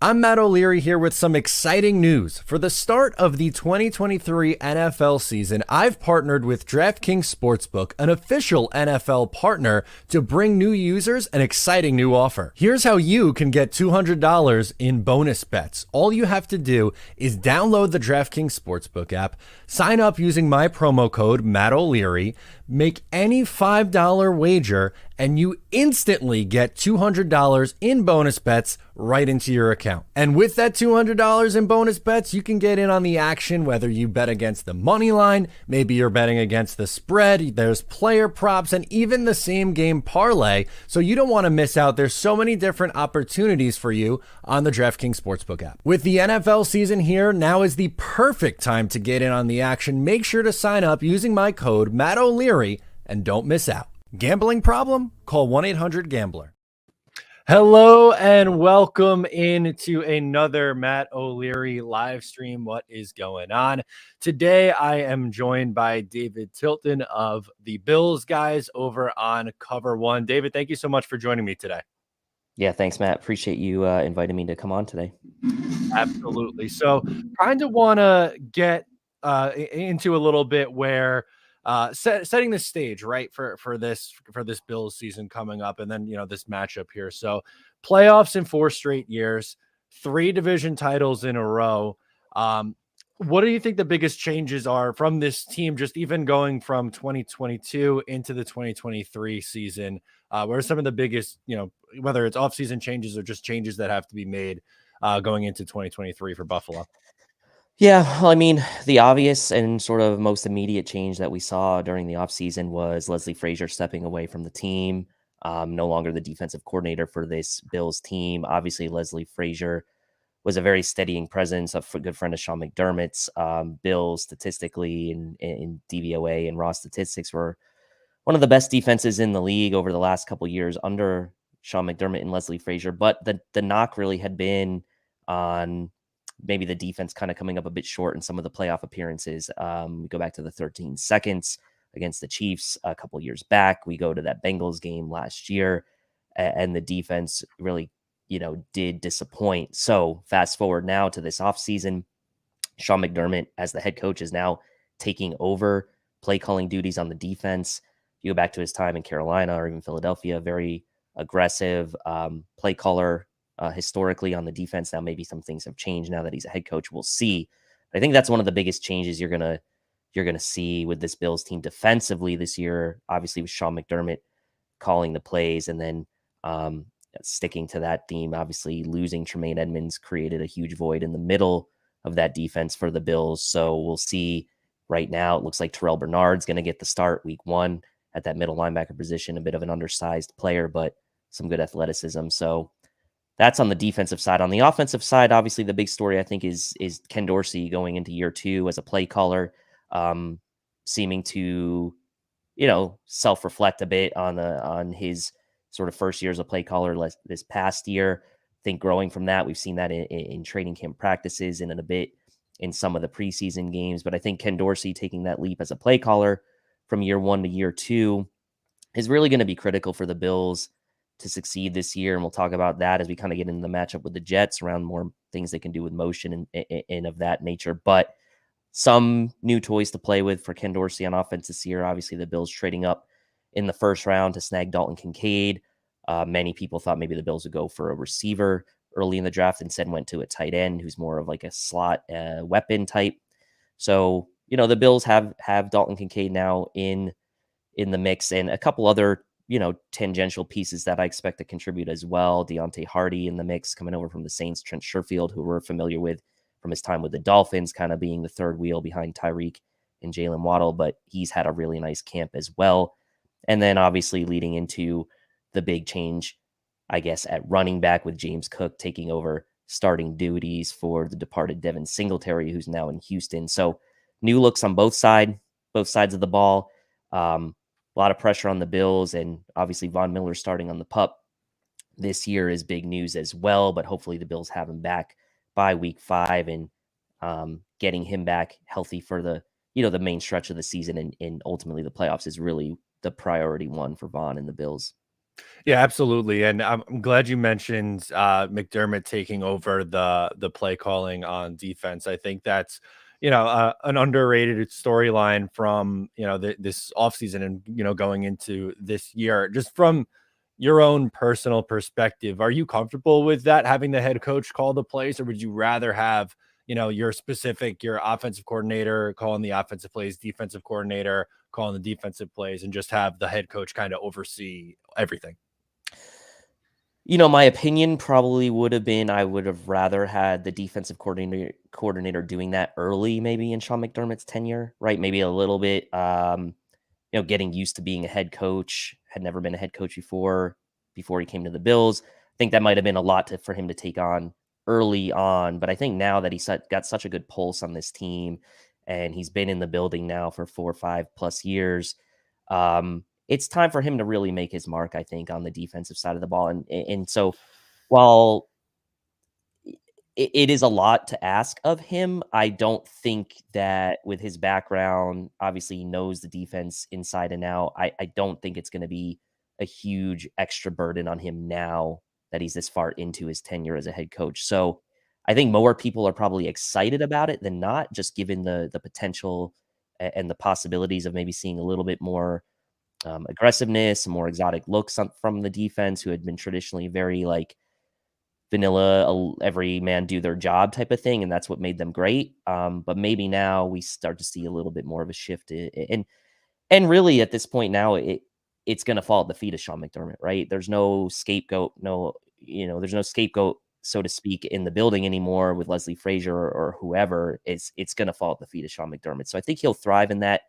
I'm Matt O'Leary here with some exciting news. For the start of the 2023 NFL season, I've partnered with DraftKings Sportsbook, an official NFL partner, to bring new users an exciting new offer. Here's how you can get $200 in bonus bets. All you have to do is download the DraftKings Sportsbook app, sign up using my promo code Matt O'Leary, make any $5 wager, and you instantly get $200 in bonus bets right into your account. And with that $200 in bonus bets, you can get in on the action, whether you bet against the money line, maybe you're betting against the spread, there's player props, and even the same game parlay. So you don't want to miss out. There's so many different opportunities for you on the DraftKings Sportsbook app. With the NFL season here, now is the perfect time to get in on the action. Make sure to sign up using my code Matt O'Leary and don't miss out. Gambling problem? Call 1-800-GAMBLER. Hello and welcome into another Matt O'Leary live stream. What is going on? Today I am joined by David Tilton of the Bills guys over on Cover One. David, thank you so much for joining me today. Yeah, thanks, Matt. Appreciate you inviting me to come on today. Absolutely. So kind of want to get into a little bit where setting the stage, right, for this Bills season coming up, and then this matchup here. So playoffs in 4 straight years, 3 division titles in a row. What do you think the biggest changes are from this team, just even going from 2022 into the 2023 season? What are some of the biggest, whether it's offseason changes or just changes that have to be made going into 2023 for Buffalo? Yeah, well, I mean, the obvious and sort of most immediate change that we saw during the offseason was Leslie Frazier stepping away from the team, no longer the defensive coordinator for this Bills team. Obviously, Leslie Frazier was a very steadying presence, a good friend of Sean McDermott's. Bills statistically in DVOA and raw statistics were one of the best defenses in the league over the last couple years under Sean McDermott and Leslie Frazier. But the knock really had been on maybe the defense kind of coming up a bit short in some of the playoff appearances. We go back to the 13 seconds against the Chiefs a couple years back. We go to that Bengals game last year, and the defense really, did disappoint. So fast forward now to this offseason, Sean McDermott, as the head coach, is now taking over play calling duties on the defense. If you go back to his time in Carolina or even Philadelphia, very aggressive play caller historically on the defense. Now maybe some things have changed now that he's a head coach. We'll see. But I think that's one of the biggest changes you're gonna see with this Bills team defensively this year. Obviously, with Sean McDermott calling the plays, and then sticking to that theme. Obviously, losing Tremaine Edmonds created a huge void in the middle of that defense for the Bills. So we'll see. Right now, it looks like Terrell Bernard's going to get the start week 1 at that middle linebacker position. A bit of an undersized player, but some good athleticism. So that's on the defensive side. On the offensive side, obviously the big story I think is Ken Dorsey going into year 2 as a play caller, seeming to, self-reflect a bit on his sort of first year as a play caller this past year. I think growing from that, we've seen that in training camp practices and in a bit in some of the preseason games. But I think Ken Dorsey taking that leap as a play caller from year 1 to year 2 is really going to be critical for the Bills to succeed this year. And we'll talk about that as we kind of get into the matchup with the Jets around more things they can do with motion and of that nature. But some new toys to play with for Ken Dorsey on offense this year. Obviously, the Bills trading up in the first round to snag Dalton Kincaid. Many people thought maybe the Bills would go for a receiver early in the draft, instead went to a tight end who's more of like a slot weapon type. So, the Bills have Dalton Kincaid now in the mix, and a couple other tangential pieces that I expect to contribute as well. Deontay Hardy in the mix, coming over from the Saints. Trent Sherfield, who we're familiar with from his time with the Dolphins, kind of being the third wheel behind Tyreek and Jalen Waddle, but he's had a really nice camp as well. And then obviously leading into the big change, I guess, at running back with James Cook taking over starting duties for the departed Devin Singletary, who's now in Houston. So new looks on both sides of the ball. A lot of pressure on the Bills, and obviously Von Miller starting on the PUP this year is big news as well, but hopefully the Bills have him back by week 5, and getting him back healthy for the main stretch of the season and ultimately the playoffs is really the priority one for Von and the Bills. Yeah, absolutely, and I'm glad you mentioned McDermott taking over the play calling on defense. I think that's an underrated storyline from this offseason and going into this year. Just from your own personal perspective, are you comfortable with that having the head coach call the plays, or would you rather have your offensive coordinator calling the offensive plays, defensive coordinator calling the defensive plays, and just have the head coach kind of oversee everything? My opinion probably would have been I would have rather had the defensive coordinator doing that early, maybe in Sean McDermott's tenure, right? Maybe a little bit, getting used to being a head coach. Had never been a head coach before he came to the Bills. I think that might have been a lot for him to take on early on. But I think now that he's got such a good pulse on this team, and he's been in the building now for 4 or 5 plus years, it's time for him to really make his mark, I think, on the defensive side of the ball. And so while it is a lot to ask of him, I don't think that with his background, obviously he knows the defense inside and out. I don't think it's going to be a huge extra burden on him now that he's this far into his tenure as a head coach. So I think more people are probably excited about it than not, just given the potential and the possibilities of maybe seeing a little bit more aggressiveness, some more exotic looks from the defense, who had been traditionally very like vanilla, every man do their job type of thing, and that's what made them great. But maybe now we start to see a little bit more of a shift, and really at this point now it's going to fall at the feet of Sean McDermott, right? There's no scapegoat, there's no scapegoat, so to speak, in the building anymore with Leslie Frazier or whoever. It's going to fall at the feet of Sean McDermott. So I think he'll thrive in that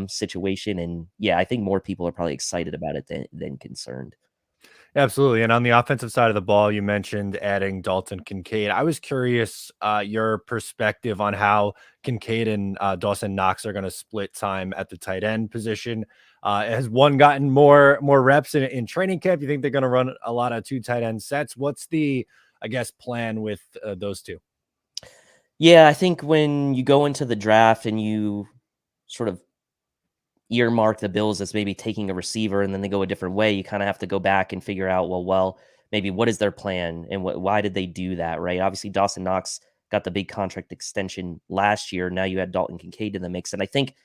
situation. And yeah, I think more people are probably excited about it than concerned. Absolutely. And on the offensive side of the ball, you mentioned adding Dalton Kincaid. I was curious your perspective on how Kincaid and Dawson Knox are going to split time at the tight end position. Has one gotten more reps in training camp? You think they're going to run a lot of two tight end sets? What's the, I guess, plan with those two? Yeah, I think when you go into the draft and you sort of earmark the Bills as maybe taking a receiver and then they go a different way, you kind of have to go back and figure out, well, maybe what is their plan and why did they do that, right? Obviously, Dawson Knox got the big contract extension last year. Now you had Dalton Kincaid in the mix. And I think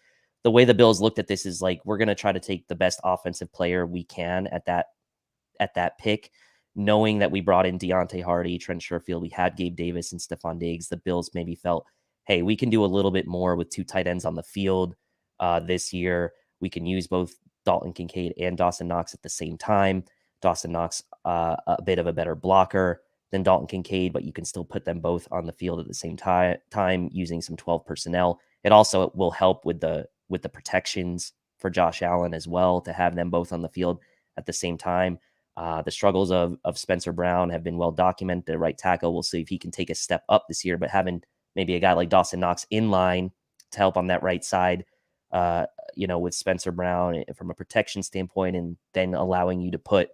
the way the Bills looked at this is like, we're going to try to take the best offensive player we can at that pick, knowing that we brought in Deontay Hardy, Trent Sherfield, we had Gabe Davis and Stephon Diggs. The Bills maybe felt, hey, we can do a little bit more with two tight ends on the field this year. We can use both Dalton Kincaid and Dawson Knox at the same time. Dawson Knox, a bit of a better blocker than Dalton Kincaid, but you can still put them both on the field at the same time using some 12 personnel. It also will help with the protections for Josh Allen as well, to have them both on the field at the same time. The struggles of Spencer Brown have been well documented at right tackle. We'll see if he can take a step up this year, but having maybe a guy like Dawson Knox in line to help on that right side, with Spencer Brown from a protection standpoint, and then allowing you to put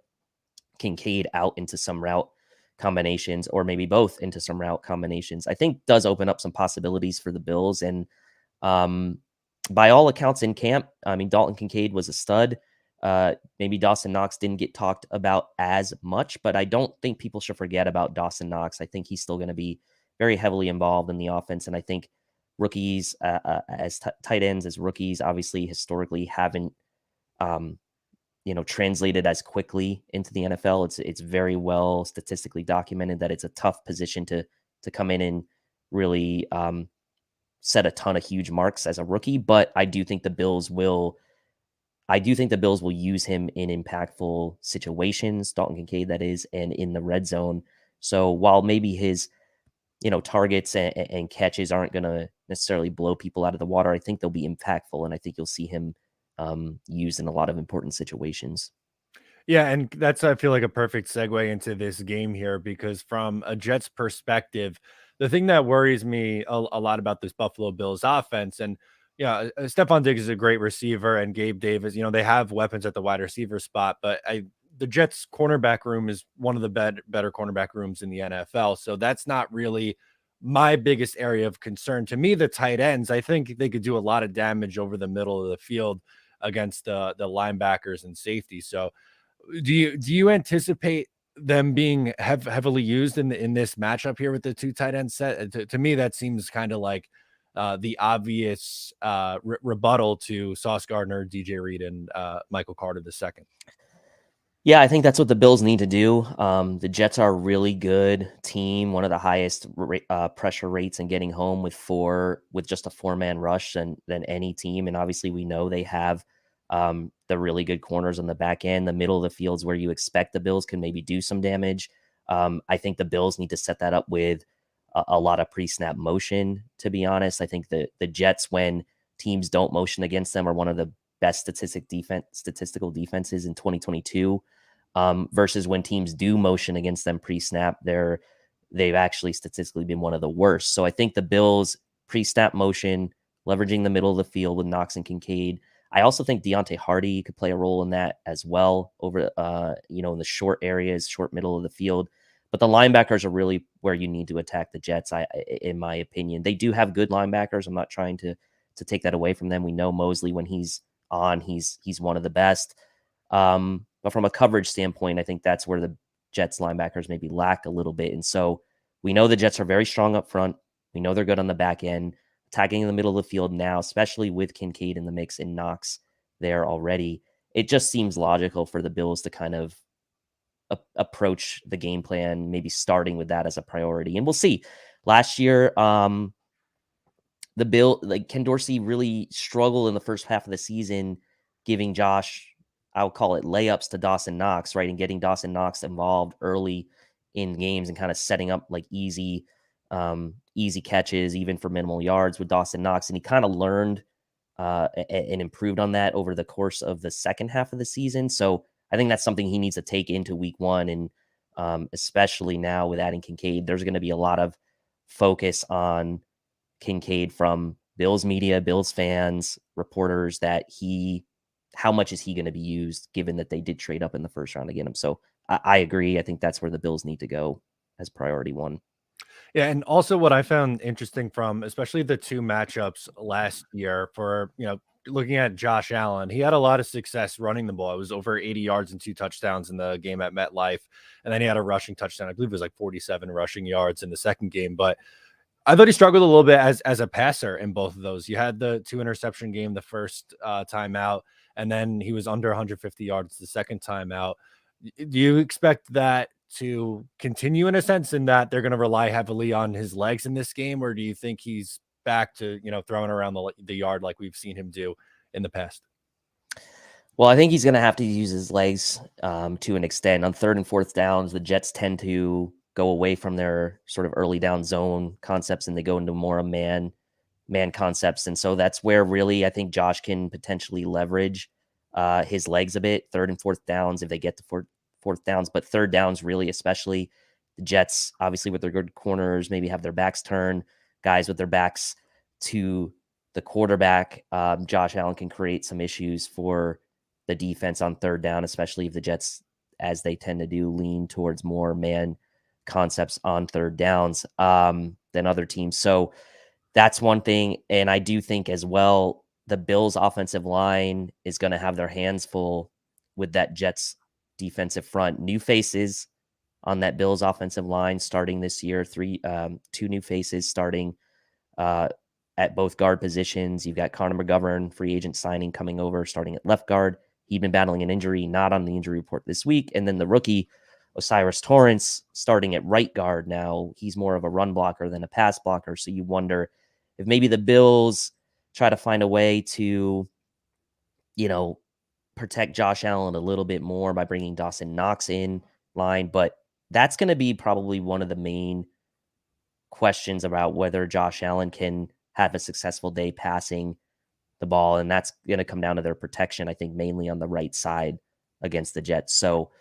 Kincaid out into some route combinations, or maybe both into some route combinations, I think does open up some possibilities for the Bills. And by all accounts in camp, I mean, Dalton Kincaid was a stud. Maybe Dawson Knox didn't get talked about as much, but I don't think people should forget about Dawson Knox. I think he's still going to be very heavily involved in the offense. And I think rookies as tight ends, as rookies, obviously historically haven't, translated as quickly into the NFL. It's very well statistically documented that it's a tough position to come in and really set a ton of huge marks as a rookie. But I do think the Bills will use him in impactful situations, Dalton Kincaid, that is, and in the red zone. So while maybe his, targets and catches aren't going to necessarily blow people out of the water, I think they'll be impactful, and I think you'll see him used in a lot of important situations. Yeah, and that's, I feel like, a perfect segue into this game here, because from a Jets perspective, the thing that worries me a lot about this Buffalo Bills offense, and yeah, Stephon Diggs is a great receiver, and Gabe Davis, they have weapons at the wide receiver spot, but the Jets cornerback room is one of the better cornerback rooms in the NFL. So that's not really my biggest area of concern. To me, the tight ends, I think they could do a lot of damage over the middle of the field against the linebackers and safety. So Do you anticipate them being heavily used in this matchup here with the two tight end set? To me, that seems kind of like the obvious rebuttal to Sauce Gardner, DJ Reed, and Michael Carter the second. Yeah, I think that's what the Bills need to do. The Jets are a really good team, one of the highest pressure rates in getting home with just a 4-man rush than any team. And obviously, we know they have the really good corners on the back end. The middle of the fields where you expect the Bills can maybe do some damage. I think the Bills need to set that up with a lot of pre-snap motion. To be honest, I think the Jets, when teams don't motion against them, are one of the best statistical defenses in 2022. Versus when teams do motion against them pre-snap, they've actually statistically been one of the worst. So I think the Bills pre-snap motion, leveraging the middle of the field with Knox and Kincaid. I also think Deontay Hardy could play a role in that as well over, in the short areas, short middle of the field. But the linebackers are really where you need to attack the Jets. In my opinion, they do have good linebackers. I'm not trying to take that away from them. We know Mosley, when he's on, he's one of the best. But from a coverage standpoint, I think that's where the Jets linebackers maybe lack a little bit. And so we know the Jets are very strong up front. We know they're good on the back end. Attacking in the middle of the field now, especially with Kincaid in the mix and Knox there already, it just seems logical for the Bills to kind of approach the game plan, maybe starting with that as a priority. And we'll see. Last year, Ken Dorsey really struggled in the first half of the season, giving Josh, I'll call it layups to Dawson Knox, right? And getting Dawson Knox involved early in games and kind of setting up like easy catches, even for minimal yards with Dawson Knox. And he kind of learned and improved on that over the course of the second half of the season. So I think that's something he needs to take into week one. And especially now with adding Kincaid, there's going to be a lot of focus on Kincaid from Bills media, Bills fans, reporters, that how much is he going to be used, given that they did trade up in the first round to get him. So I agree. I think that's where the Bills need to go as priority one. Yeah, and also what I found interesting from especially the two matchups last year for, looking at Josh Allen, he had a lot of success running the ball. It was over 80 yards and 2 touchdowns in the game at MetLife. And then he had a rushing touchdown. I believe it was like 47 rushing yards in the second game. But I thought he struggled a little bit as a passer in both of those. You had the 2 interception game the first time out, and then he was under 150 yards the second time out. Do you expect that to continue in a sense, in that they're going to rely heavily on his legs in this game, or do you think he's back to throwing around the yard like we've seen him do in the past? Well, I think he's going to have to use his legs to an extent. On third and fourth downs, the Jets tend to go away from their sort of early down zone concepts and they go into more man concepts. And so that's where really I think Josh can potentially leverage his legs a bit. Third and fourth downs, if they get to fourth downs, but third downs really, especially the Jets, obviously with their good corners, maybe have their backs turned, guys with their backs to the quarterback. Josh Allen can create some issues for the defense on third down, especially if the Jets, as they tend to do, lean towards more man concepts on third downs than other teams. So that's one thing. And I do think as well, the Bills offensive line is going to have their hands full with that Jets defensive front. New faces on that Bills offensive line starting this year, 2 new faces starting at both guard positions. You've got Connor McGovern, free agent signing, coming over, starting at left guard. He'd been battling an injury, not on the injury report this week. And then the rookie, Osiris Torrance, starting at right guard now. He's more of a run blocker than a pass blocker. So you wonder if maybe the Bills try to find a way to, protect Josh Allen a little bit more by bringing Dawson Knox in line. But that's going to be probably one of the main questions about whether Josh Allen can have a successful day passing the ball. And that's going to come down to their protection, I think, mainly on the right side against the Jets. So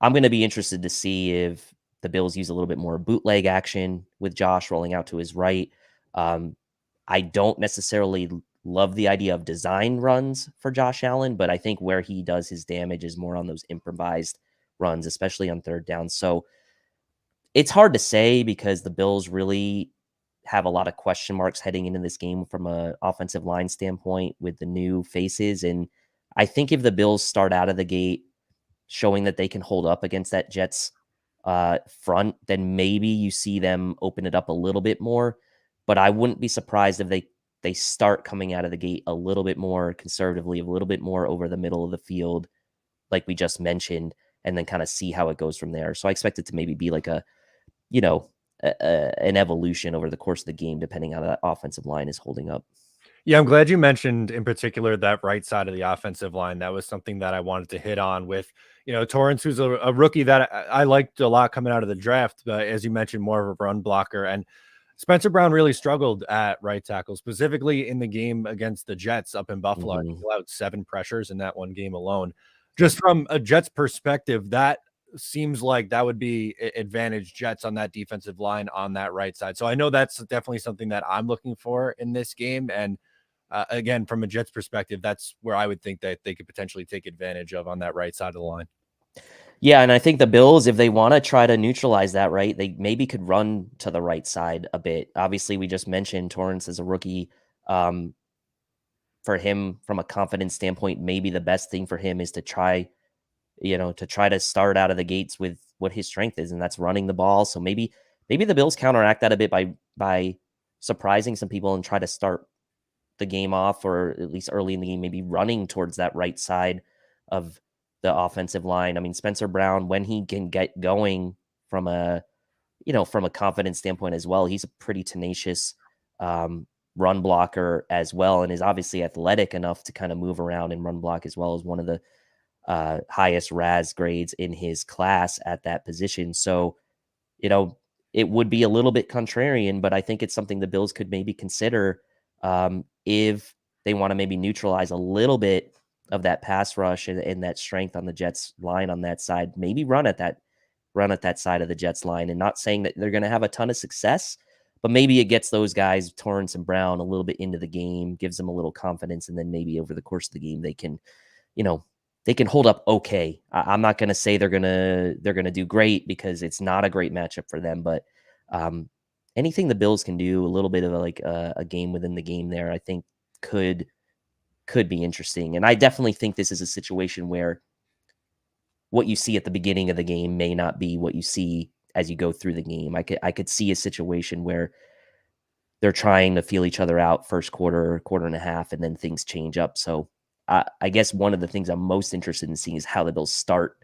I'm going to be interested to see if the Bills use a little bit more bootleg action with Josh rolling out to his right. I don't necessarily love the idea of design runs for Josh Allen, but I think where he does his damage is more on those improvised runs, especially on third down. So it's hard to say because the Bills really have a lot of question marks heading into this game from an offensive line standpoint with the new faces. And I think if the Bills start out of the gate showing that they can hold up against that Jets front, then maybe you see them open it up a little bit more. But I wouldn't be surprised if they start coming out of the gate a little bit more conservatively, a little bit more over the middle of the field, like we just mentioned, and then kind of see how it goes from there. So I expect it to maybe be like an evolution over the course of the game, depending on how that offensive line is holding up. Yeah, I'm glad you mentioned in particular that right side of the offensive line. That was something that I wanted to hit on with, Torrance, who's a rookie that I liked a lot coming out of the draft, but as you mentioned, more of a run blocker. And Spencer Brown really struggled at right tackle, specifically in the game against the Jets up in Buffalo. He allowed 7 pressures in that one game alone. Just from a Jets perspective, that seems like that would be advantage Jets on that defensive line on that right side. So I know that's definitely something that I'm looking for in this game. And again, from a Jets perspective, that's where I would think that they could potentially take advantage of on that right side of the line. Yeah, and I think the Bills, if they want to try to neutralize that, right, they maybe could run to the right side a bit. Obviously, we just mentioned Torrance as a rookie. For him, from a confidence standpoint, maybe the best thing for him is to try to start out of the gates with what his strength is, and that's running the ball. So maybe the Bills counteract that a bit by surprising some people and try to start the game off, or at least early in the game, maybe running towards that right side of the offensive line. I mean, Spencer Brown, when he can get going from a confidence standpoint as well, he's a pretty tenacious run blocker as well, and is obviously athletic enough to kind of move around and run block as well, as one of the highest RAS grades in his class at that position. So, it would be a little bit contrarian, but I think it's something the Bills could maybe consider if they want to maybe neutralize a little bit of that pass rush and that strength on the Jets line on that side. Maybe run at that side of the Jets line, and not saying that they're going to have a ton of success, but maybe it gets those guys, Torrance and Brown, a little bit into the game, gives them a little confidence, and then maybe over the course of the game they can, they can hold up okay. I'm not going to say they're gonna do great, because it's not a great matchup for them. But anything the Bills can do, a little bit of a game within the game there, I think could be interesting. And I definitely think this is a situation where what you see at the beginning of the game may not be what you see as you go through the game. I could see a situation where they're trying to feel each other out first quarter and a half, and then things change up. So I guess one of the things I'm most interested in seeing is how the Bills start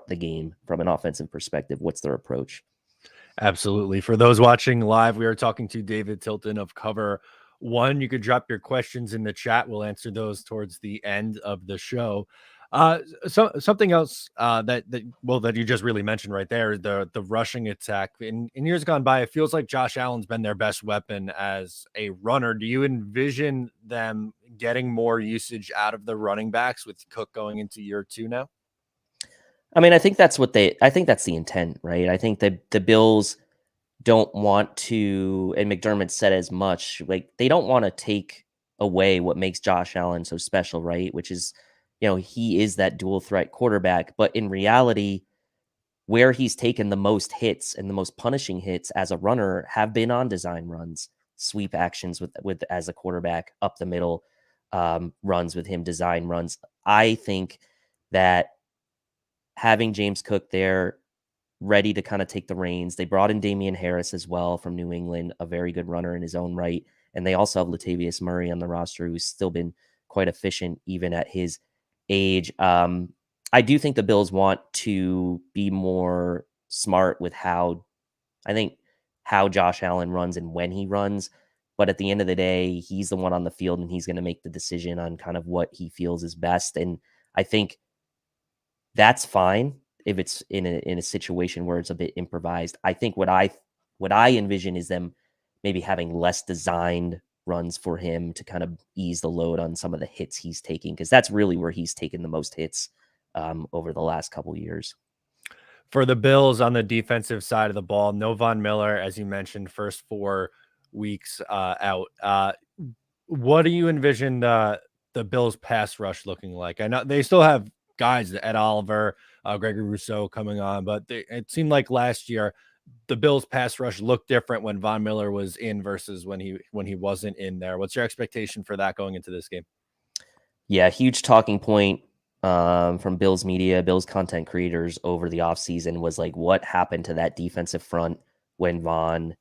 the game from an offensive perspective. What's their approach? Absolutely. For those watching live, we are talking to David Tilton of Cover One. You could drop your questions in the chat. We'll answer those towards the end of the show. Something else that you just really mentioned right there, the rushing attack. In years gone by, it feels like Josh Allen's been their best weapon as a runner. Do you envision them getting more usage out of the running backs with Cook going into year 2 now? I mean, I think that's the intent, right? I think that the Bills don't want to, and McDermott said as much, like they don't want to take away what makes Josh Allen so special, right? Which is, he is that dual threat quarterback, but in reality, where he's taken the most hits and the most punishing hits as a runner have been on design runs, sweep actions with as a quarterback, up the middle runs with him, design runs. I think that having James Cook there ready to kind of take the reins. They brought in Damian Harris as well from New England, a very good runner in his own right. And they also have Latavius Murray on the roster, who's still been quite efficient even at his age. I do think the Bills want to be more smart with how Josh Allen runs and when he runs. But at the end of the day, he's the one on the field, and he's going to make the decision on kind of what he feels is best. And I think that's fine if it's in a situation where it's a bit improvised. I think what I envision is them maybe having less designed runs for him to kind of ease the load on some of the hits he's taking, because that's really where he's taken the most hits over the last couple of years. For the Bills on the defensive side of the ball, no Von Miller, as you mentioned, first 4 weeks out. What do you envision the Bills pass rush looking like? I know they still have guys, Ed Oliver, Gregory Rousseau coming on, but it seemed like last year the Bills pass rush looked different when Von Miller was in versus when he wasn't in there. What's your expectation for that going into this game? Yeah, huge talking point from Bills media, Bills content creators over the offseason was like, what happened to that defensive front when Vaughn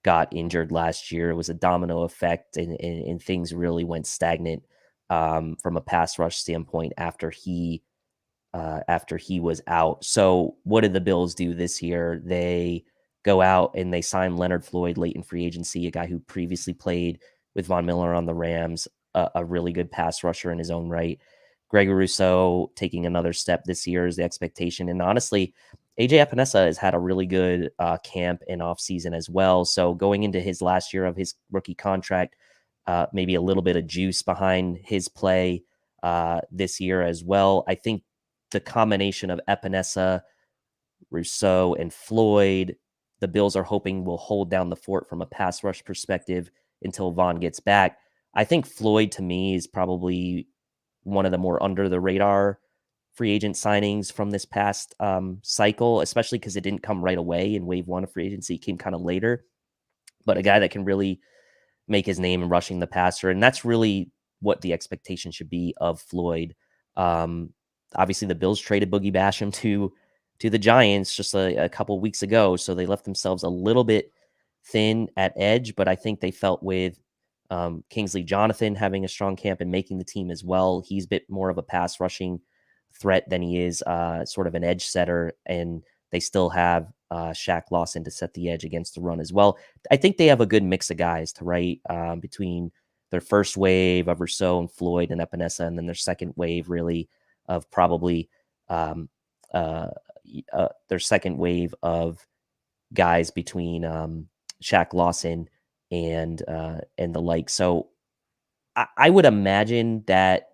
got injured last year? It was a domino effect, and things really went stagnant from a pass rush standpoint after he was out. So what did the Bills do this year? They go out and they sign Leonard Floyd late in free agency, a guy who previously played with Von Miller on the Rams, a really good pass rusher in his own right. Greg Rousseau taking another step this year is the expectation. And honestly, AJ Epinesa has had a really good camp and offseason as well. So going into his last year of his rookie contract, maybe a little bit of juice behind his play this year as well. I think the combination of Epinesa, Rousseau, and Floyd, the Bills are hoping will hold down the fort from a pass rush perspective until Vaughn gets back. I think Floyd, to me, is probably one of the more under the radar free agent signings from this past cycle, especially because it didn't come right away in wave one of free agency. It came kind of later, but a guy that can really make his name in rushing the passer. And that's really what the expectation should be of Floyd. Um, Obviously, the Bills traded Boogie Basham to the Giants just a couple weeks ago, so they left themselves a little bit thin at edge. But I think they felt with Kingsley Jonathan having a strong camp and making the team as well, he's a bit more of a pass rushing threat than he is sort of an edge setter, and they still have Shaq Lawson to set the edge against the run as well. I think they have a good mix of guys to right between their first wave of Rousseau and Floyd and Epinesa, and then their second wave really of probably their second wave of guys between Shaq Lawson and the like. So I would imagine that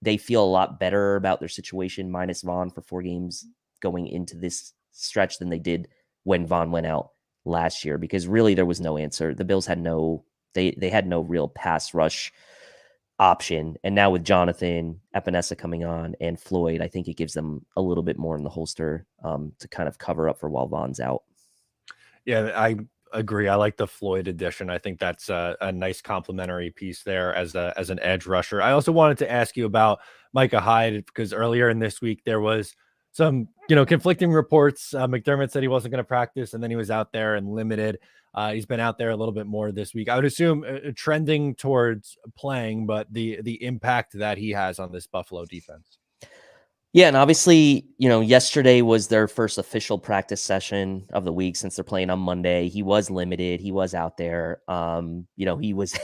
they feel a lot better about their situation minus Vaughn for 4 games going into this stretch than they did when Vaughn went out last year, because really there was no answer. The Bills had they had no real pass rush option. And now with Jonathan, Epinesa coming on, and Floyd, I think it gives them a little bit more in the holster to kind of cover up for while Vaughn's out. Yeah, I agree. I like the Floyd addition. I think that's a nice complementary piece there as an edge rusher. I also wanted to ask you about Micah Hyde, because earlier in this week there was some conflicting reports. McDermott said he wasn't going to practice, and then he was out there and limited. He's been out there a little bit more this week. I would assume trending towards playing, but the impact that he has on this Buffalo defense. Yeah, and obviously, yesterday was their first official practice session of the week since they're playing on Monday. He was limited. He was out there. He was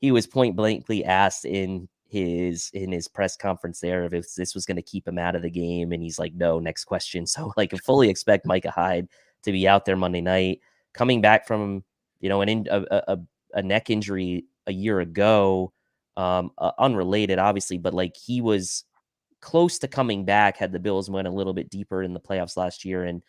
he was point blankly asked in his press conference there if this was going to keep him out of the game, and he's like, "No, next question." So, I fully expect Micah Hyde to be out there Monday night, coming back from a neck injury a year ago, unrelated, obviously, but he was close to coming back had the Bills went a little bit deeper in the playoffs last year, and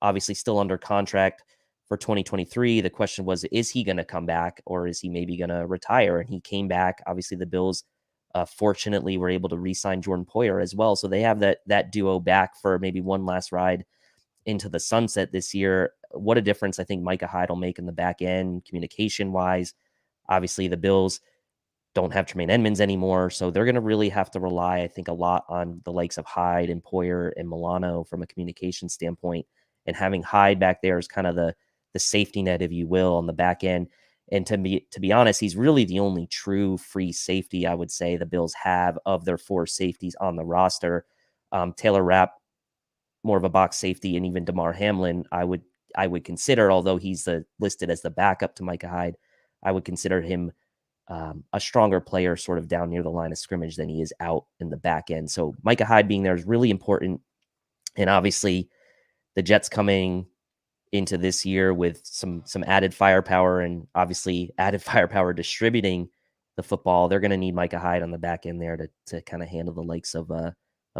obviously still under contract for 2023. The question was, is he going to come back, or is he maybe going to retire? And he came back. Obviously the Bills fortunately were able to re-sign Jordan Poyer as well. So they have that duo back for maybe one last ride into the sunset this year. What a difference I think Micah Hyde will make in the back end communication wise. Obviously the Bills don't have Tremaine Edmonds anymore, so they're going to really have to rely, I think, a lot on the likes of Hyde and Poyer and Milano from a communication standpoint. And having Hyde back there is kind of the safety net, if you will, on the back end. And to be honest, he's really the only true free safety I would say the Bills have of their 4 safeties on the roster. Taylor Rapp, more of a box safety, and even DeMar Hamlin, I would consider, although he's listed as the backup to Micah Hyde, I would consider him a stronger player sort of down near the line of scrimmage than he is out in the back end. So Micah Hyde being there is really important. And obviously the Jets coming into this year with some added firepower, and obviously added firepower distributing the football. They're going to need Micah Hyde on the back end there to kind of handle the likes of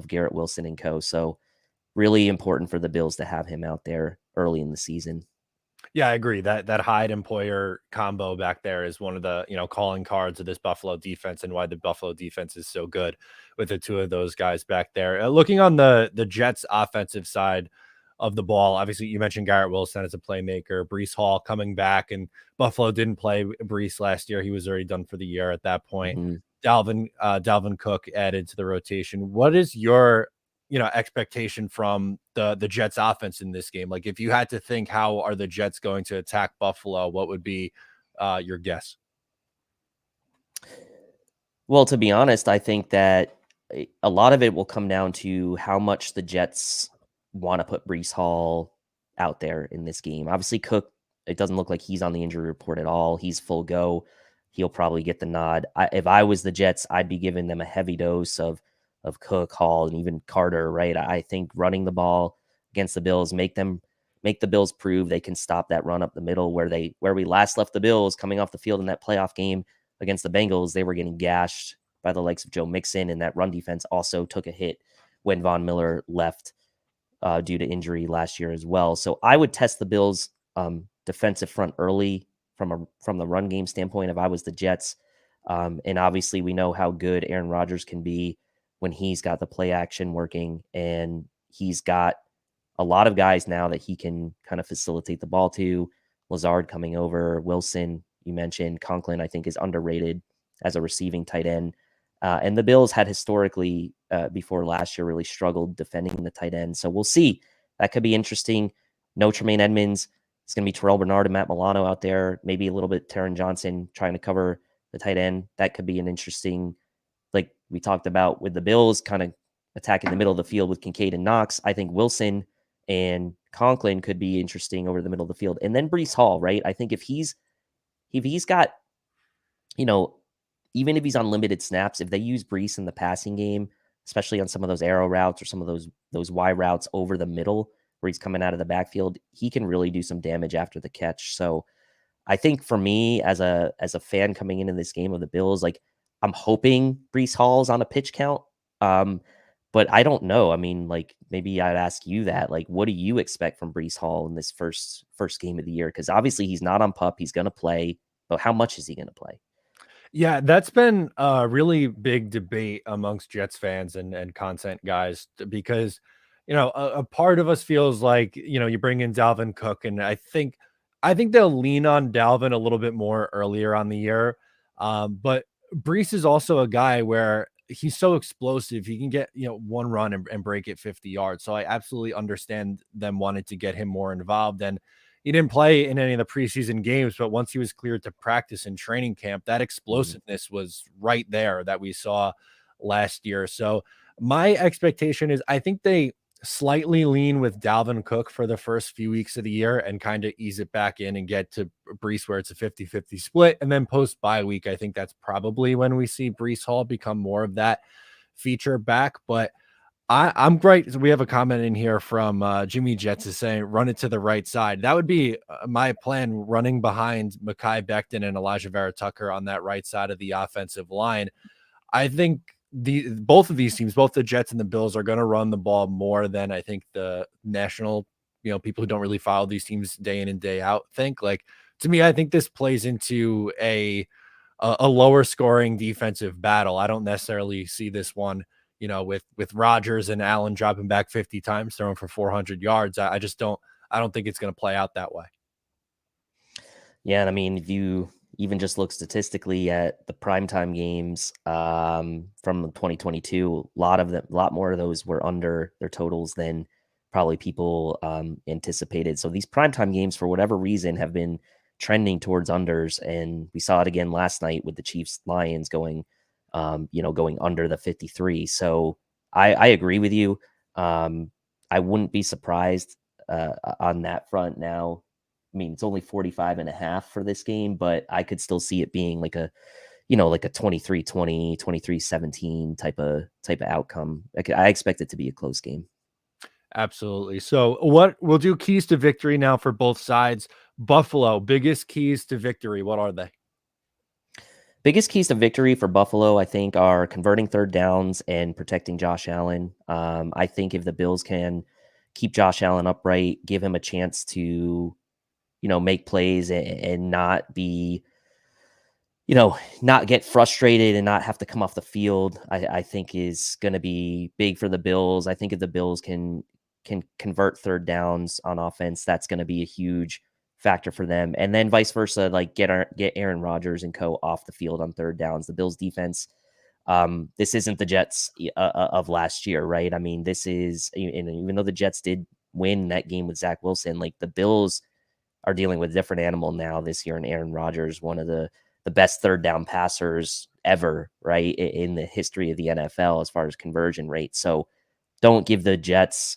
Garrett Wilson and co. So really important for the Bills to have him out there early in the season. Yeah, I agree. That Hyde and Poyer combo back there is one of the calling cards of this Buffalo defense, and why the Buffalo defense is so good with the 2 of those guys back there. Looking on the Jets offensive side of the ball, obviously you mentioned Garrett Wilson as a playmaker, Breece Hall coming back, and Buffalo didn't play Breece last year. He was already done for the year at that point. Mm-hmm. Dalvin Cook added to the rotation. What is your expectation from the Jets offense in this game? Like if you had to think how are the Jets going to attack Buffalo, what would be your guess? Well, to be honest, I think that a lot of it will come down to how much the Jets want to put Brees Hall out there in this game. Obviously, Cook, it doesn't look like he's on the injury report at all. He's full go. He'll probably get the nod. If I was the Jets, I'd be giving them a heavy dose of Cook, Hall, and even Carter. Right? I think running the ball against the Bills make the Bills prove they can stop that run up the middle where we last left the Bills coming off the field in that playoff game against the Bengals. They were getting gashed by the likes of Joe Mixon, and that run defense also took a hit when Von Miller left due to injury last year as well. So I would test the Bills' defensive front early from the run game standpoint if I was the Jets. And obviously, we know how good Aaron Rodgers can be when he's got the play action working, and he's got a lot of guys now that he can kind of facilitate the ball to. Lazard coming over, Wilson, you mentioned Conklin, I think is underrated as a receiving tight end. And the Bills had historically, before last year, really struggled defending the tight end. So we'll see. That could be interesting. No Tremaine Edmonds. It's going to be Terrell Bernard and Matt Milano out there. Maybe a little bit Taron Johnson trying to cover the tight end. That could be an interesting, like we talked about with the Bills, kind of attacking the middle of the field with Kincaid and Knox. I think Wilson and Conklin could be interesting over the middle of the field. And then Brees Hall, right? I think if he's got, even if he's on limited snaps, if they use Brees in the passing game, especially on some of those arrow routes or some of those Y routes over the middle where he's coming out of the backfield, he can really do some damage after the catch. So I think for me as a fan coming into this game of the Bills, like I'm hoping Brees Hall's on a pitch count. But I don't know. I mean, like maybe I'd ask you that. Like, what do you expect from Brees Hall in this first game of the year? Because obviously he's not on PUP. He's going to play, but how much is he going to play? Yeah, that's been a really big debate amongst Jets fans and content guys because, a part of us feels like, you bring in Dalvin Cook, and I think they'll lean on Dalvin a little bit more earlier on the year. But Brees is also a guy where he's so explosive. He can get, one run and break it 50 yards. So I absolutely understand them wanting to get him more involved. And he didn't play in any of the preseason games, but once he was cleared to practice in training camp, that explosiveness was right there that we saw last year. So my expectation is I think they slightly lean with Dalvin Cook for the first few weeks of the year and kind of ease it back in and get to Brees where it's a 50-50 split. And then post bye week, I think that's probably when we see Brees Hall become more of that feature back. But I'm great. So we have a comment in here from Jimmy Jets is saying, run it to the right side. That would be my plan, running behind Mekhi Becton and Elijah Vera Tucker on that right side of the offensive line. I think both of these teams, both the Jets and the Bills, are going to run the ball more than I think the national, people who don't really follow these teams day in and day out think. Like, to me, I think this plays into a lower scoring defensive battle. I don't necessarily see this one, with Rodgers and Allen dropping back 50 times, throwing for 400 yards. I just don't. I don't think it's going to play out that way. Yeah, and I mean, if you even just look statistically at the primetime games from 2022, a lot more of those were under their totals than probably people anticipated. So these primetime games, for whatever reason, have been trending towards unders, and we saw it again last night with the Chiefs Lions going under the 53. So I agree with you. I wouldn't be surprised on that front now. I mean, it's only 45.5 for this game, but I could still see it being like a 23-20, 23-17 type of outcome. I expect it to be a close game. Absolutely. So what we'll do keys to victory now for both sides. Buffalo, biggest keys to victory. What are they? Biggest keys to victory for Buffalo, I think, are converting third downs and protecting Josh Allen. I think if the Bills can keep Josh Allen upright, give him a chance to, make plays and not be, not get frustrated and not have to come off the field, I think is going to be big for the Bills. I think if the Bills can convert third downs on offense, that's going to be a huge factor for them. And then vice versa, like get Aaron Rodgers and co off the field on third downs. The Bills defense This isn't the Jets of last year, right? I mean, this is, and even though the Jets did win that game with Zach Wilson, like the Bills are dealing with a different animal now this year, and Aaron Rodgers, one of the best third down passers ever, right, in the history of the NFL as far as conversion rate. So don't give the Jets,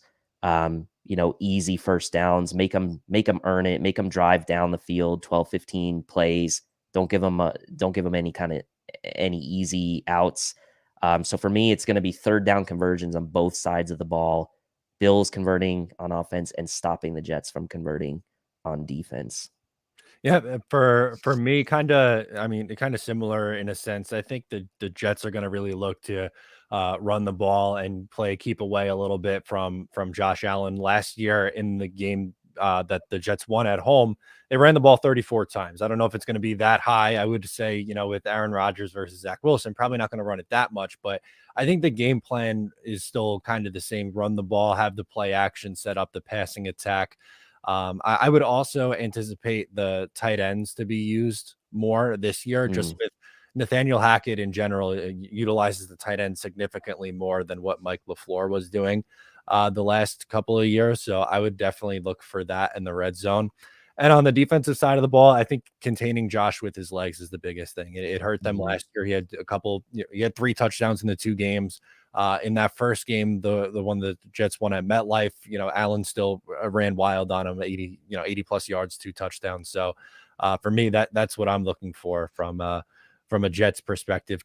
easy first downs. Make them earn it. Make them drive down the field 12, 15 plays. Don't give them any easy outs. So for me, it's going to be third down conversions on both sides of the ball. Bills converting on offense and stopping the Jets from converting on defense. Yeah, for me, I mean, kind of similar in a sense. I think the Jets are going to really look to run the ball and keep away a little bit from Josh Allen. Last year in the game that the Jets won at home, they ran the ball 34 times. I don't know if it's going to be that high. I would say, with Aaron Rodgers versus Zach Wilson, probably not going to run it that much, but I think the game plan is still kind of the same: run the ball, have the play action, set up the passing attack. I would also anticipate the tight ends to be used more this year, just Mm. with Nathaniel Hackett in general utilizes the tight end significantly more than what Mike LaFleur was doing the last couple of years. So I would definitely look for that in the red zone. And on the defensive side of the ball, I think containing Josh with his legs is the biggest thing. It hurt them Mhm. last year. He had he had 3 touchdowns in the 2 games. In that first game, the one the Jets won at MetLife, Allen still ran wild on him, 80 plus yards, 2 touchdowns. So for me, that's what I'm looking for from a Jets perspective,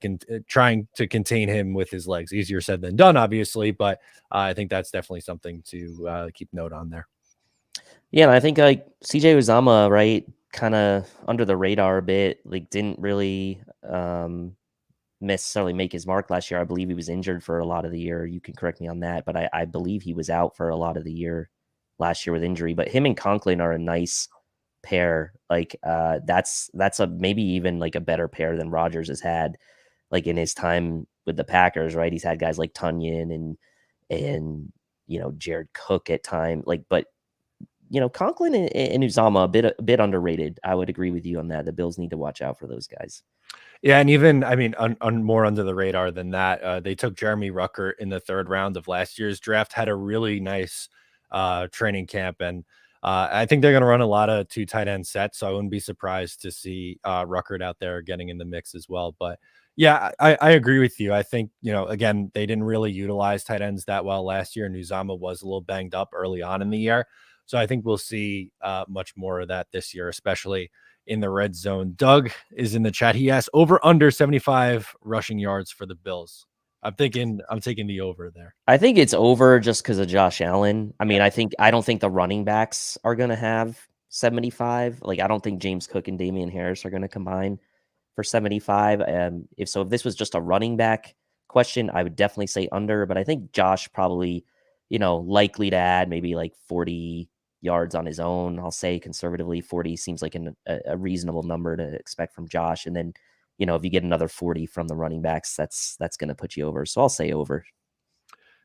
trying to contain him with his legs. Easier said than done, obviously, but I think that's definitely something to keep note on there. Yeah, and I think like CJ Uzama, right, kind of under the radar a bit, like didn't really necessarily make his mark last year. I believe he was injured for a lot of the year. You can correct me on that, but I believe he was out for a lot of the year last year with injury. But him and Conklin are a nice pair. Like that's a maybe even like a better pair than Rodgers has had like in his time with the Packers, right? He's had guys like Tunyon and Jared Cook at time. Like, but Conklin and Uzama a bit underrated. I would agree with you on that. The Bills need to watch out for those guys. Yeah, and even I mean, more under the radar than that, they took Jeremy Rucker in the 3rd round of last year's draft. Had a really nice training camp, and I think they're going to run a lot of 2 tight end sets. So I wouldn't be surprised to see Ruckert out there getting in the mix as well. But yeah, I agree with you. I think again, they didn't really utilize tight ends that well last year, and Uzama was a little banged up early on in the year. So I think we'll see much more of that this year, especially in the red zone. Doug is in the chat. He asked over under 75 rushing yards for the Bills. I'm taking the over there. I think it's over just because of Josh Allen. I mean, I don't think the running backs are gonna have 75. Like, I don't think James Cook and Damian Harris are gonna combine for 75. If this was just a running back question, I would definitely say under, but I think Josh probably, likely to add maybe like 40 yards on his own. I'll say conservatively 40 seems like a reasonable number to expect from Josh. And then, if you get another 40 from the running backs, that's going to put you over. So I'll say over.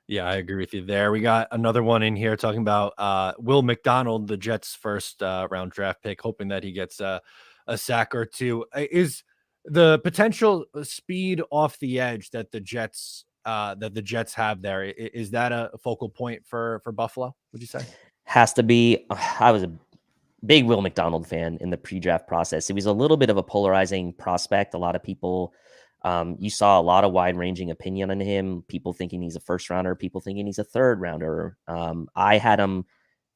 Yeah, I agree with you there. We got another one in here talking about Will McDonald, the Jets' first round draft pick, hoping that he gets a sack or two. Is the potential speed off the edge that the Jets have there, is that a focal point for Buffalo, would you say? Has to be. I was a big Will McDonald fan in the pre-draft process. He was a little bit of a polarizing prospect. A lot of people, you saw a lot of wide-ranging opinion on him. People thinking he's a first rounder, people thinking he's a third rounder. I had him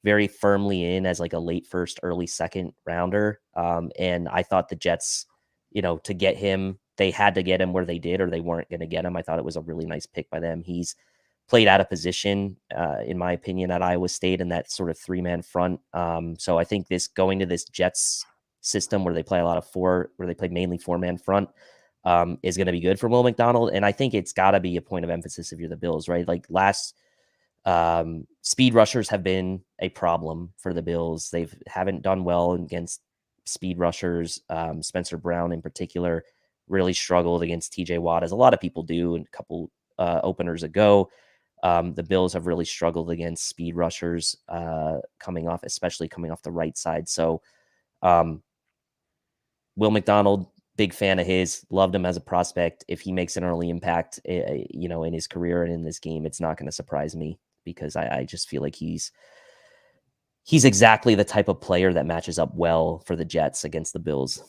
very firmly in as like a late first, early second rounder. And I thought the Jets, to get him, they had to get him where they did, or they weren't going to get him. I thought it was a really nice pick by them. He's played out of position, in my opinion, at Iowa State in that sort of 3-man front. So I think going to this Jets system where they play where they play mainly 4-man front, is going to be good for Will McDonald. And I think it's got to be a point of emphasis if you're the Bills, right? Like speed rushers have been a problem for the Bills. Haven't done well against speed rushers. Spencer Brown in particular really struggled against TJ Watt, as a lot of people do, and a couple openers ago. The Bills have really struggled against speed rushers, especially coming off the right side. So Will McDonald, big fan of his, loved him as a prospect. If he makes an early impact, in his career and in this game, it's not going to surprise me because I just feel like he's exactly the type of player that matches up well for the Jets against the Bills.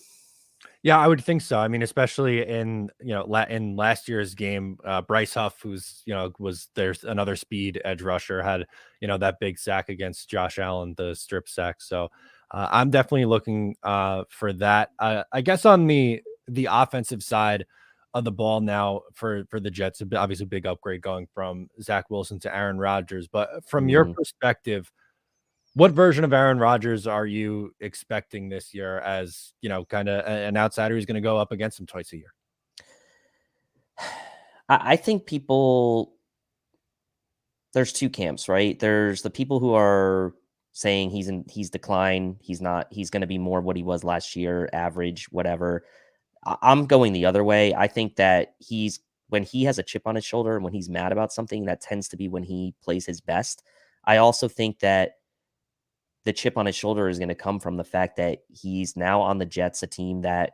Yeah, I would think so. I mean, especially in in last year's game, Bryce Huff, who's was there's another speed edge rusher, had that big sack against Josh Allen, the strip sack. So I'm definitely looking for that. I guess on the offensive side of the ball now for the Jets, obviously a big upgrade going from Zach Wilson to Aaron Rodgers. But from your Mhm. perspective, what version of Aaron Rodgers are you expecting this year as, kind of an outsider who's going to go up against him twice a year? I think there's two camps, right? There's the people who are saying he's declined, he's going to be more what he was last year, average, whatever. I'm going the other way. I think that when he has a chip on his shoulder and when he's mad about something, that tends to be when he plays his best. I also think that the chip on his shoulder is going to come from the fact that he's now on the Jets, a team that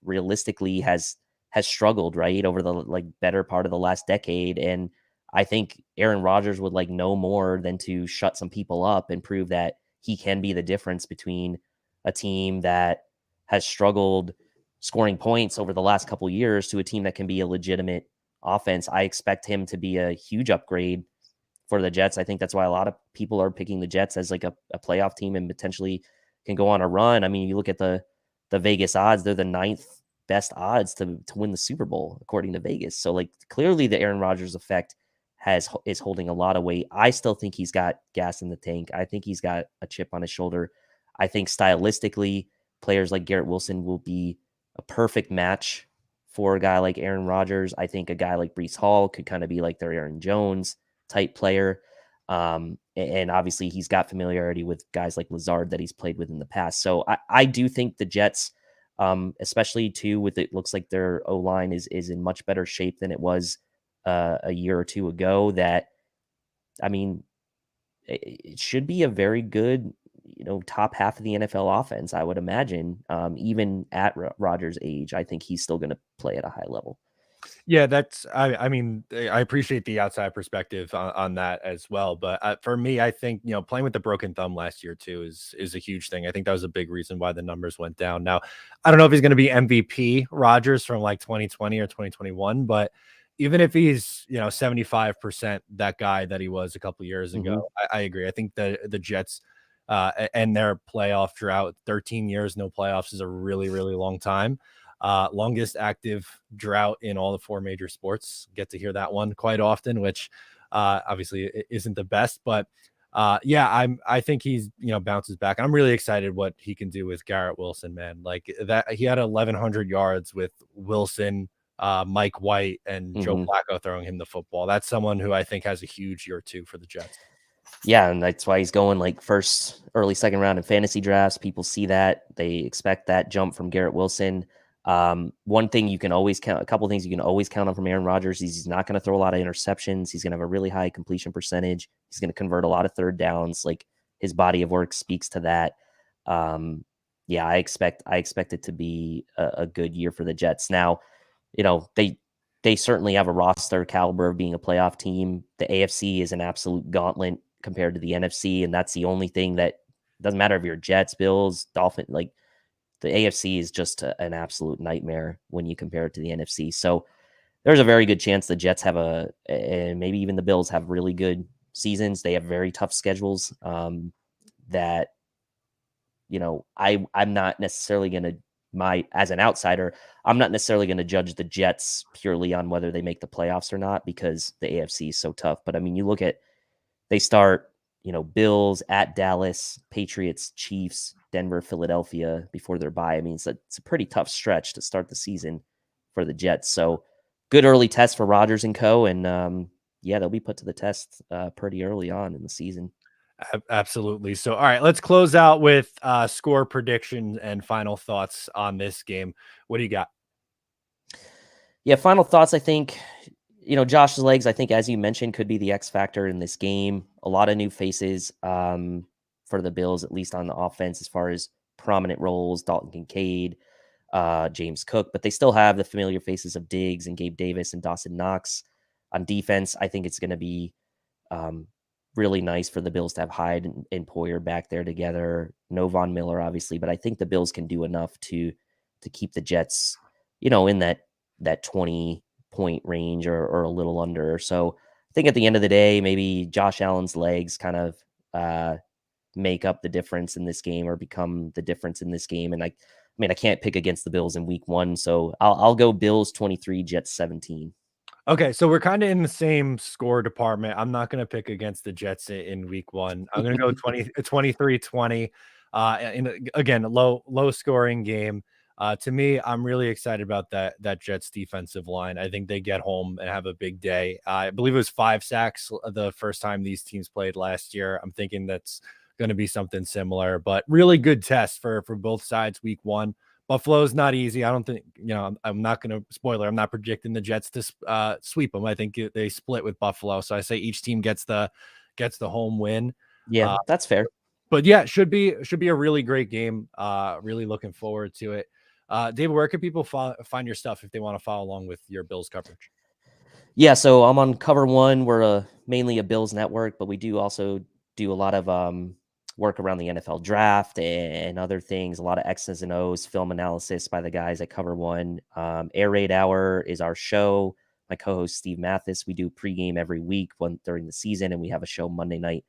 realistically has struggled, right, over the better part of the last decade. And I think Aaron Rodgers would like no more than to shut some people up and prove that he can be the difference between a team that has struggled scoring points over the last couple years to a team that can be a legitimate offense. I expect him to be a huge upgrade for the Jets. I think that's why a lot of people are picking the Jets as like a playoff team and potentially can go on a run. I mean, you look at the Vegas odds; they're the ninth best odds to win the Super Bowl according to Vegas. So like clearly the Aaron Rodgers effect is holding a lot of weight. I still think he's got gas in the tank. I think he's got a chip on his shoulder. I think stylistically, players like Garrett Wilson will be a perfect match for a guy like Aaron Rodgers. I think a guy like Brees Hall could kind of be like their Aaron Jones type player. And obviously he's got familiarity with guys like Lazard that he's played with in the past. So I do think the Jets, especially too, with it looks like their O line is in much better shape than it was a year or two ago. That I mean, it should be a very good, top half of the NFL offense. I would imagine, even at Rodgers' age, I think he's still going to play at a high level. Yeah, I mean, I appreciate the outside perspective on that as well. But for me, I think, playing with the broken thumb last year too is a huge thing. I think that was a big reason why the numbers went down. Now, I don't know if he's going to be MVP Rodgers from like 2020 or 2021, but even if he's, 75% that guy that he was a couple years ago, Hmm. I agree. I think the Jets and their playoff drought, 13 years, no playoffs is a really, really long time. Longest active drought in all the four major sports. Get to hear that one quite often, which obviously isn't the best, but yeah, I think he's bounces back. I'm really excited what he can do with Garrett Wilson, man. Like that, he had 1,100 yards with Wilson, Mike White, and Joe Hmm. Flacco throwing him the football. That's someone who I think has a huge year too for the Jets. Yeah, and that's why he's going like first, early second round in fantasy drafts. People see that. They expect that jump from Garrett Wilson. One thing you can always count, a couple of things you can always count on from Aaron Rodgers is he's not going to throw a lot of interceptions. He's going to have a really high completion percentage. He's going to convert a lot of third downs. Like his body of work speaks to that. Yeah, I expect it to be a good year for the Jets. Now, they certainly have a roster caliber of being a playoff team. The AFC is an absolute gauntlet compared to the NFC, and that's the only thing that doesn't matter if you're Jets, Bills, Dolphins. Like the AFC is just an absolute nightmare when you compare it to the NFC. So there's a very good chance the Jets have and maybe even the Bills have really good seasons. They have very tough schedules. That I'm not necessarily going to as an outsider, I'm not necessarily going to judge the Jets purely on whether they make the playoffs or not because the AFC is so tough. But I mean, you look at they start, Bills at Dallas, Patriots, Chiefs, Denver, Philadelphia before their bye. I mean, it's a pretty tough stretch to start the season for the Jets. So good early test for Rodgers and co. And yeah, they'll be put to the test pretty early on in the season. Absolutely. So, all right, let's close out with score predictions and final thoughts on this game. What do you got? Yeah, final thoughts. I think, Josh's legs, I think, as you mentioned, could be the X factor in this game. A lot of new faces for the Bills, at least on the offense, as far as prominent roles. Dalton Kincaid, James Cook, but they still have the familiar faces of Diggs and Gabe Davis and Dawson Knox on defense. I think it's going to be really nice for the Bills to have Hyde and Poyer back there together. No Von Miller, obviously, but I think the Bills can do enough to keep the Jets, in that 20-point range or a little under. So I think at the end of the day, maybe Josh Allen's legs kind of make up the difference in this game or become the difference in this game. And I mean, I can't pick against the Bills in week 1, so I'll go Bills 23, Jets 17. Okay, so we're kind of in the same score department. I'm not going to pick against the Jets in week 1. I'm going to go 23-20. Again, low scoring game. To me, I'm really excited about that Jets defensive line. I think they get home and have a big day. I believe it was 5 sacks the first time these teams played last year. I'm thinking that's going to be something similar, but really good test for both sides week 1. Buffalo's not easy. I don't think, I'm not going to spoiler. I'm not predicting the Jets to sweep them. I think they split with Buffalo. So I say each team gets the home win. Yeah, that's fair. But yeah, should be a really great game. Really looking forward to it. David, where can people find your stuff if they want to follow along with your Bills coverage? Yeah, so I'm on Cover One. We're mainly a Bills network, but we do also do a lot of work around the NFL draft and other things. A lot of X's and O's, film analysis by the guys at Cover One. Air Raid Hour is our show. My co-host Steve Mathis. We do pregame every week during the season, and we have a show Monday night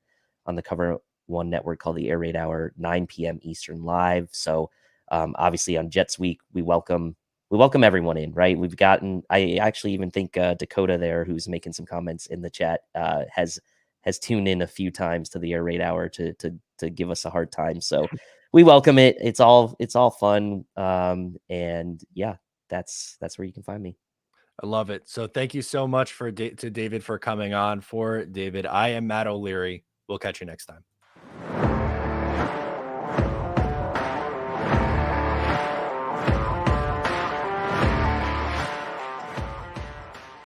on the Cover One network called the Air Raid Hour, 9 p.m. Eastern live. So obviously on Jets Week, we welcome everyone in, right? I actually even think Dakota there, who's making some comments in the chat, has tuned in a few times to the Air Raid Hour to give us a hard time. So we welcome it. It's all fun. And yeah, that's where you can find me. I love it. So thank you so much to David for coming on. For David, I am Matt O'Leary. We'll catch you next time.